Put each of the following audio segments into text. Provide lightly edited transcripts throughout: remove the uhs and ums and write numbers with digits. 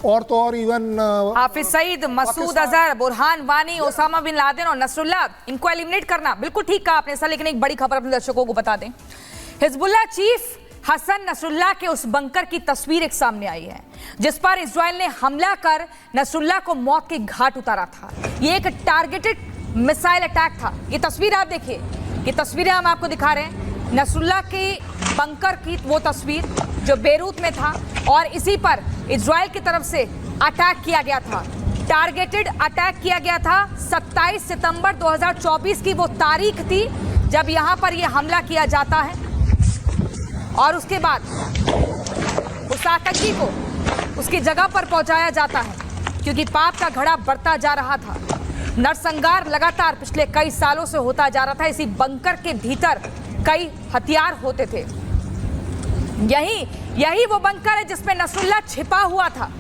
और तो और even Hafiz Saeed, Masood Azhar, Burhan Wani, Osama bin Laden और नसरुल्लाह, इनको एलिमिनेट करना बिल्कुल ठीक कहा आपने सर। लेकिन एक बड़ी खबर अपने दर्शकों को बता दें, हिजबुल्लाह चीफ हसन नसरुल्लाह के उस बंकर की तस्वीर एक सामने आई है जिस पर इजराइल ने हमला कर नसरुल्लाह को मौत के घाट उतारा था। ये एक टारगेटेड मिसाइल अटैक था। ये तस्वीर आप देखिए, ये तस्वीरें हम आपको दिखा रहे हैं नसरुल्लाह के बंकर की, वो तस्वीर जो बेरूत में था और इसी पर इजराइल की तरफ से अटैक किया गया था, टारगेटेड अटैक किया गया था। 27 सितंबर 2024 की वो तारीख थी जब यहां पर ये हमला किया जाता है और उसके बाद उस आतंकी को उसकी जगह पर पहुंचाया जाता है क्योंकि पाप का घड़ा बढ़ता जा रहा था। नरसंहार लगातार पिछले कई सालों से होता जा रहा था। इसी बंकर के भीतर कई हथियार होते थे। यही वो बंकर है जिसमें नसरुल्लाह छिपा हुआ था।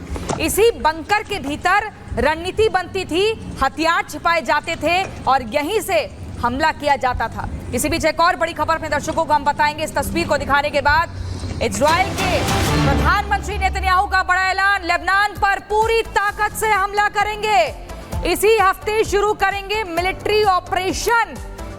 इसी बंकर के भीतर रणनीति बनती थी, हथियार छिपाए जाते थे और यहीं से हमला किया जाता था। इसी बीच एक और बड़ी खबर अपने दर्शकों को हम बताएंगे इस तस्वीर को दिखाने के बाद। इजराइल के प्रधानमंत्री नेतन्याहू का बड़ा ऐलान, लेबनान पर पूरी ताकत से हमला करेंगे। इसी हफ्ते शुरू करेंगे मिलिट्री ऑपरेशन।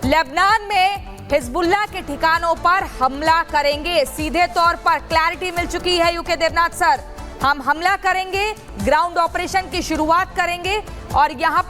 लेबनान में हिजबुल्लाह के ठिकानों पर हमला करेंगे। सीधे तौर पर क्लैरिटी मिल चुकी है यूके देवनाथ सर, हम हमला करेंगे, ग्राउंड ऑपरेशन की शुरुआत करेंगे और यहाँ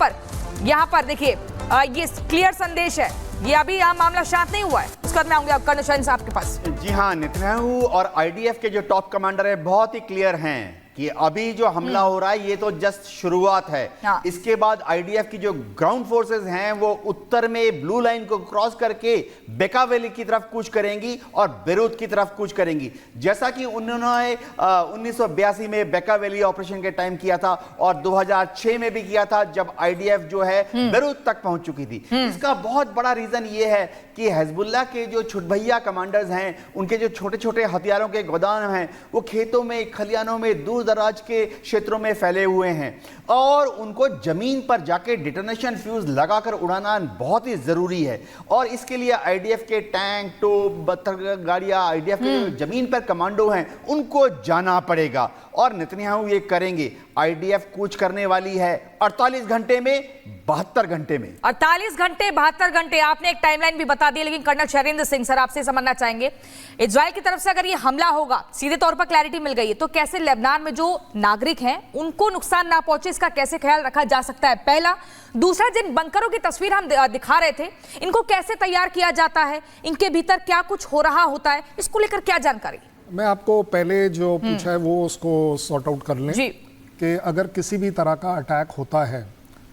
पर देखिए ये क्लियर संदेश है। ये अभी यहाँ मामला शांत नहीं हुआ है, उसके बाद मैं आऊंगी कर्नल शहीन साहब के पास। जी हाँ, नेतन्याहू और आईडीएफ के जो टॉप कमांडर है बहुत ही क्लियर हैं कि अभी जो हमला हो रहा है ये तो जस्ट शुरुआत है। हाँ। इसके बाद आईडीएफ की जो ग्राउंड फोर्सेस हैं वो उत्तर में ब्लू लाइन को क्रॉस करके बेका वैली की तरफ कूच करेंगी और बेरूत की तरफ कूच करेंगी, जैसा कि उन्होंने 1982 में बेका वैली ऑपरेशन के टाइम किया था और 2006 में भी किया था जब आईडीएफ जो है बेरूत तक पहुंच चुकी थी। इसका बहुत बड़ा रीजन ये है कि हिजबुल्लाह के जो छुटभैया कमांडर्स हैं, उनके जो छोटे छोटे हथियारों के गोदाम हैं वो खेतों में, खलियानों में, दूर दराज के क्षेत्रों में फैले हुए हैं और उनको जमीन पर जाके डिटोनेशन फ्यूज लगाकर उड़ाना बहुत ही जरूरी है। और इसके लिए आईडीएफ के टैंक, तोप, बत्तर गाड़ियां, आईडीएफ के जो जमीन पर कमांडो हैं उनको जाना पड़ेगा और नेतन्याहू ये करेंगे। आईडीएफ कूच करने वाली है 48 घंटे में, 72 घंटे में। 48 घंटे, 72 घंटे, आपने एक टाइमलाइन भी बता दी। लेकिन कर्नल शैलेंद्र सिंह सर आपसे समझना चाहेंगे, इजराइल की तरफ से अगर ये हमला होगा, सीधे तौर पर क्लैरिटी मिल गई है, तो कैसे लेबनान में जो नागरिक हैं उनको नुकसान ना पहुंचे, इसका कैसे ख्याल रखा जा सकता है? पहला। दूसरा, जिन बंकरों की तस्वीर हम दिखा रहे थे, इनको कैसे तैयार किया जाता है, इनके भीतर क्या कुछ हो रहा होता है, इसको लेकर क्या जानकारी? मैं आपको पहले जो पूछा है वो उसको सॉर्ट आउट कर लें जी। कि अगर किसी भी तरह का अटैक होता है,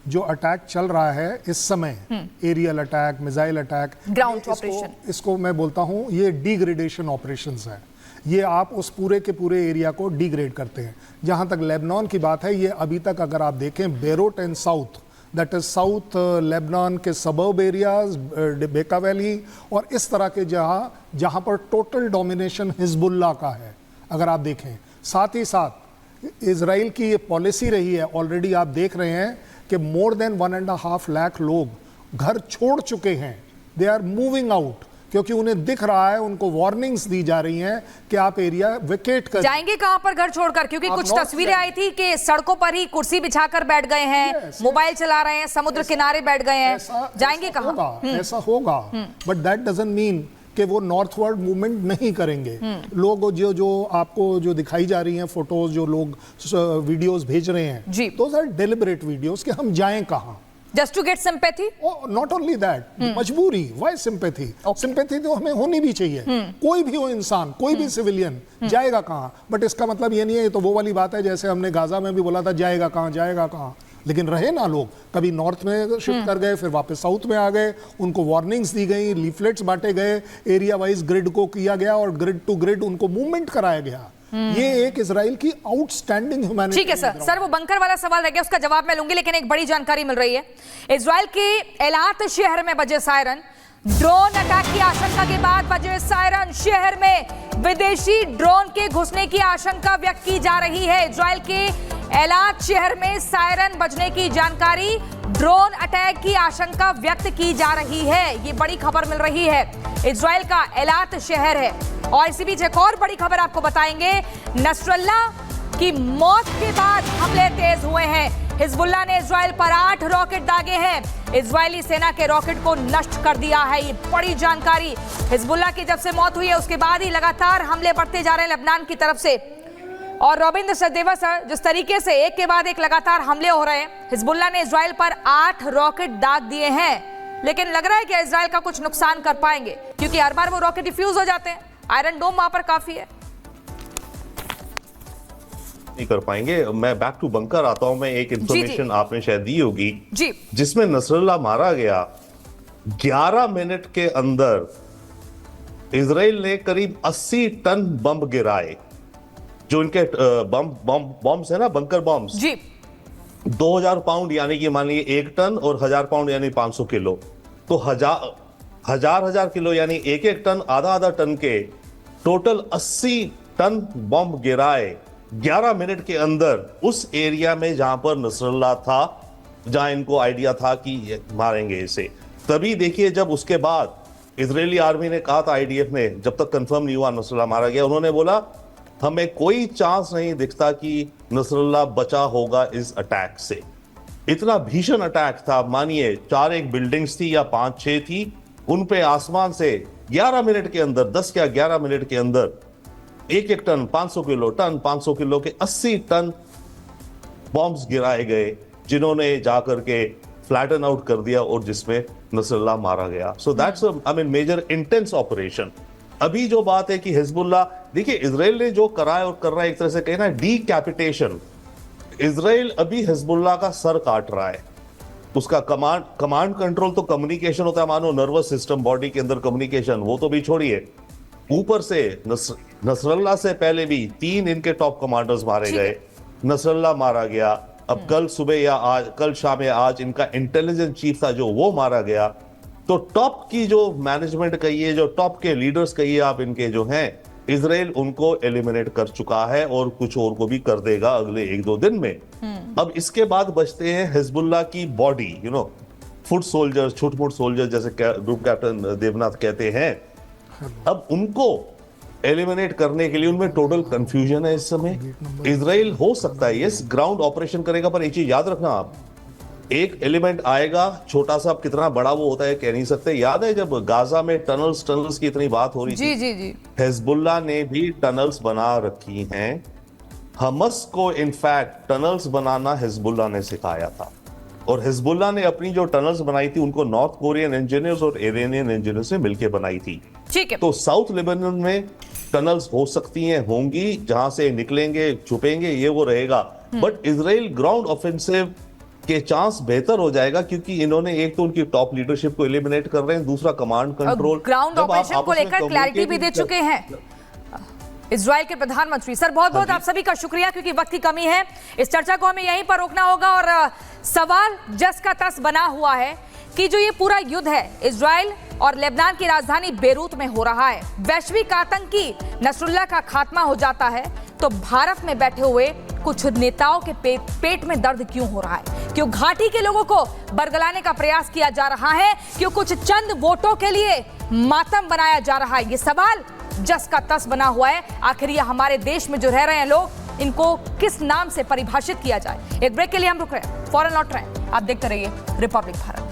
जो अटैक चल रहा है इस समय, aerial attack, missile attack, ground operation, इसको मैं बोलता हूं ये डिग्रेडेशन ऑपरेशंस है। ये आप उस पूरे के पूरे एरिया को डिग्रेड करते हैं। जहां तक लेबनान की बात है, ये अभी तक अगर आप देखें Beirut and south, that is south Lebanon के सबर्ब एरियाज, बेका वैली और इस तरह के जहां पर टोटल डोमिनेशन हिजबुल्लाह का है, अगर आप देखें। साथ ही साथ इजराइल की ये पॉलिसी रही है, ऑलरेडी आप देख रहे हैं कि मोर देन 1.5 लाख लोग घर छोड़ चुके हैं। दे आर मूविंग आउट क्योंकि उन्हें दिख रहा है, उनको वार्निंग्स दी जा रही हैं कि आप एरिया वेकेट कर जाएंगे। कहां पर घर छोड़कर? क्योंकि कुछ तस्वीरें आई थी कि सड़कों पर ही कुर्सी बिछाकर बैठ गए हैं, मोबाइल चला रहे हैं, समुद्र किनारे बैठ गए हैं, जाएंगे कहां? ऐसा होगा, बट दैट डजंट मीन कि वो नॉर्थवर्ड मूवमेंट नहीं करेंगे। लोग जो आपको जो दिखाई जा रही हैं फोटोज, जो लोग वीडियोस भेज रहे हैं, दोस आर डेलिबरेट वीडियोस कि हम जाएं कहां, just to get sympathy. Not only that, मजबूरी। Why sympathy? सिंपैथी तो हमें होनी भी चाहिए। कोई भी हो इंसान, कोई भी सिविलियन जाएगा कहां? बट इसका मतलब ये नहीं है, तो वो वाली बात है जैसे हमने गाजा में भी बोला था, जाएगा कहां, जाएगा कहां। लेकिन रहे ना लोग, कभी नॉर्थ में शिफ्ट कर गए, फिर वापस साउथ में आ गए, उनको वार्निंग्स दी गई, लीफलेट्स बांटे गए, एरिया वाइज ग्रिड को किया गया और ग्रिड टू ग्रिड उनको मूवमेंट कराया गया। ये एक इजराइल की आउटस्टैंडिंग ह्यूमैनिटी। ठीक है सर, वो बंकर वाला सवाल रह गया, उसका जवाब मैं लूंगी। लेकिन एक बड़ी जानकारी मिल रही है, इजराइल के एलात शहर में बजे सायरन, ड्रोन अटैक की आशंका के बाद बजे सायरन, शहर में विदेशी ड्रोन के घुसने की आशंका व्यक्त की जा रही है। इजराइल के एलात शहर में सायरन बजने की जानकारी, ड्रोन अटैक की आशंका व्यक्त की जा रही है। ये बड़ी खबर मिल रही है, इजराइल का एलात शहर है। और इसी बीच एक और बड़ी खबर आपको बताएंगे, नसरुल्लाह की मौत के बाद हमले तेज हुए हैं। हिजबुल्लाह ने इजराइल पर 8 रॉकेट दागे हैं। इजरायली सेना के रॉकेट को नष्ट कर दिया है। ये बड़ी जानकारी। हिजबुल्लाह की जब से मौत हुई है उसके बाद ही लगातार हमले बढ़ते जा रहे हैं लेबनान की तरफ से। और रविंद्र सचदेवा सर, जिस तरीके से एक के बाद एक लगातार हमले हो रहे हैं, हिजबुल्लाह ने इजराइल पर 8 रॉकेट दाग दिए हैं, लेकिन लग रहा है कि इजराइल का कुछ नुकसान कर पाएंगे, क्योंकि हर बार वो रॉकेट डिफ्यूज हो जाते हैं। आयरन डोम वहां पर काफी है। नहीं कर पाएंगे। मैं बैक टू बंकर आता हूं। मैं एक इंफॉर्मेशन आपने शायद दी होगी जी, जिसमें नसरुल्लाह मारा गया। 11 मिनट के अंदर इजराइल ने करीब 80 टन बम गिराए, जो इनके बम्स है ना, बंकर बम्स जी। 2000 पाउंड यानी कि मान लीजिए 1 टन, और 1000 पाउंड यानी 500 किलो, तो हजार किलो यानी 1-1 टन, आधा टन के टोटल 80 टन बम गिराए 11 मिनट के अंदर उस एरिया में जहां पर नसरुल्लाह था, जहां इनको आइडिया था कि मारेंगे इसे। तभी देखिए, जब उसके बाद इजरायली आर्मी ने कहा था, आईडीएफ ने, जब तक कंफर्म नहीं हुआ नसरुल्लाह मारा गया, उन्होंने बोला हमें कोई चांस नहीं दिखता कि नसरुल्लाह बचा होगा इस अटैक से। इतना भीषण अटैक था। मानिए 4 बिल्डिंग्स थी या 5-6 थी, उन पे आसमान से 11 मिनट के अंदर, 10 या 11 मिनट के अंदर 1-1 टन, 500 किलो के 80 टन बॉम्ब्स गिराए गए, जिन्होंने जाकर के फ्लैटन आउट कर दिया और जिसमें नसरुल्लाह मारा गया। So that's major intense operation. अभी जो बात है कि हिजबुल्लाह, देखिए इजराइल ने जो करा है और कर रहा है, एक तरह से कहे ना डीकैपिटेशन। इजराइल अभी हिजबुल्लाह का सर काट रहा है। उसका कमांड कंट्रोल तो कम्युनिकेशन होता है, मानो नर्वस सिस्टम, बॉडी के अंदर कम्युनिकेशन, वो तो भी छोड़िए। ऊपर से नसरुल्लाह से पहले भी 3 इनके टॉप कमांडर्स मारे गए, नसरुल्लाह मारा गया। अब कल सुबह या आज, कल शाम या आज इनका इंटेलिजेंस चीफ था जो, वो मारा गया। तो टॉप की जो मैनेजमेंट कहिए, जो टॉप के लीडर्स कहिए आप, इनके जो हैं, इजराइल उनको एलिमिनेट कर चुका है और कुछ और को भी कर देगा अगले 1-2 दिन में। अब इसके बाद बचते हैं हिजबुल्लाह की बॉडी, फुट सोल्जर्स, छुटमुट सोल्जर्स, जैसे ग्रुप कैप्टन देवनाथ कहते हैं। अब उनको एलिमिनेट करने के लिए उनमें टोटल कंफ्यूजन है इस समय। इजराइल हो सकता है यस ग्राउंड ऑपरेशन करेगा, पर एक चीज याद रखना आप, एक एलिमेंट आएगा छोटा सा, अब कितना बड़ा वो होता है कह नहीं सकते। याद है जब गाजा में टनल्स की इतनी बात हो रही थी, जी। हिजबुल्लाह ने भी टनल्स बना रखी हैं। हमस को इनफैक्ट टनल्स बनाना हिजबुल्लाह ने सिखाया था, और हिजबुल्लाह ने अपनी जो टनल्स बनाई थी उनको नॉर्थ कोरियन इंजीनियर्स और इरानियन इंजीनियर्स से मिलकर बनाई थी। ठीक है। तो साउथ लेबनान में टनल्स हो सकती हैं, होंगी, जहां से निकलेंगे, छुपेंगे, ये वो रहेगा। बट इजराइल ग्राउंड ऑफेंसिव के चांस बेहतर हो जाएगा, क्योंकि इन्होंने एक तो उनकी टॉप लीडरशिप को एलिमिनेट कर रहे हैं, दूसरा कमांड कंट्रोल, ग्राउंड ऑपरेशन को लेकर क्लैरिटी भी दे चुके हैं इजराइल के प्रधानमंत्री। सर बहुत बहुत आप सभी का शुक्रिया, क्योंकि वक्त की कमी है। इस चर्चा को हमें यहीं पर रोकना होगा। और सवाल जस का तस बना हुआ है कि जो ये पूरा युद्ध है इजराइल और लेबनान की राजधानी बेरूत में हो रहा है, वैश्विक आतंकी नसरुल्लाह का खात्मा हो जाता है, तो भारत में बैठे हुए कुछ नेताओं के पेट में दर्द क्यों हो रहा है? क्यों घाटी के लोगों को बरगलाने का प्रयास किया जा रहा है? क्यों कुछ चंद वोटों के लिए मातम बनाया जा रहा है? ये सवाल जस का तस बना हुआ है। आखिर ये हमारे देश में जो रह रहे हैं लोग, इनको किस नाम से परिभाषित किया जाए? एक ब्रेक के लिए हम रुक रहे हैं, फौरन लौट रहे हैं। आप देखते रहिए रिपब्लिक भारत।